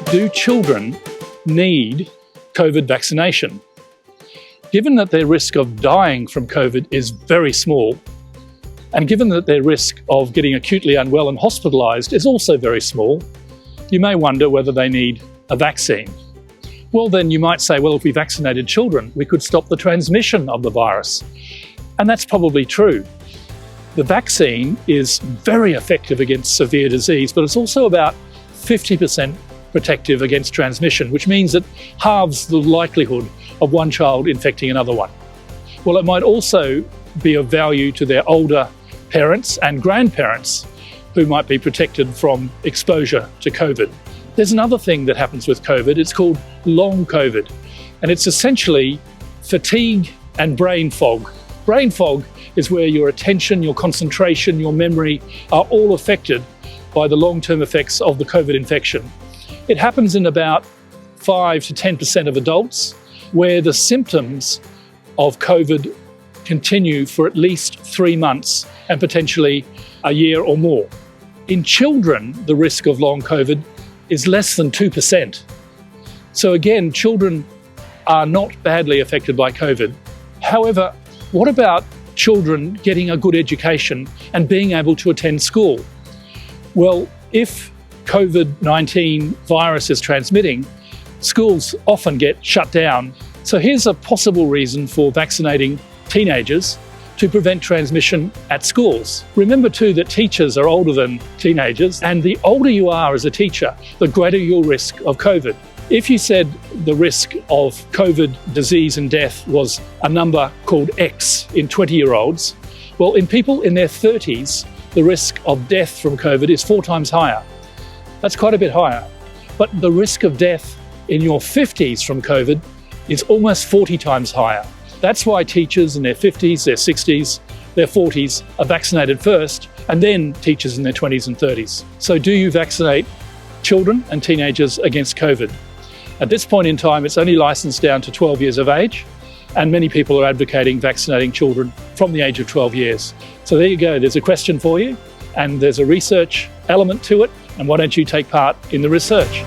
Do children need COVID vaccination? Given that their risk of dying from COVID is very small, and given that their risk of getting acutely unwell and hospitalised is also very small, you may wonder whether they need a vaccine. Well, then you might say, well, if we vaccinated children, we could stop the transmission of the virus. And that's probably true. The vaccine is very effective against severe disease, but it's also about 50% protective against transmission, which means it halves the likelihood of one child infecting another one. Well, it might also be of value to their older parents and grandparents who might be protected from exposure to COVID. There's another thing that happens with COVID. It's called long COVID, and it's essentially fatigue and brain fog. Brain fog is where your attention, your concentration, your memory are all affected by the long-term effects of the COVID infection. It happens in about 5 to 10% of adults, where the symptoms of COVID continue for at least 3 months and potentially a year or more. In children, the risk of long COVID is less than 2%. So again, children are not badly affected by COVID. However, what about children getting a good education and being able to attend school? Well, if COVID-19 virus is transmitting, schools often get shut down. So here's a possible reason for vaccinating teenagers to prevent transmission at schools. Remember too that teachers are older than teenagers, and the older you are as a teacher, the greater your risk of COVID. If you said the risk of COVID disease and death was a number called X in 20-year-olds, well, in people in their 30s, the risk of death from COVID is 4 times higher. That's quite a bit higher. But the risk of death in your 50s from COVID is almost 40 times higher. That's why teachers in their 50s, their 60s, their 40s are vaccinated first, and then teachers in their 20s and 30s. So do you vaccinate children and teenagers against COVID? At this point in time, it's only licensed down to 12 years of age, and many people are advocating vaccinating children from the age of 12 years. So there you go, there's a question for you, and there's a research element to it, and why don't you take part in the research?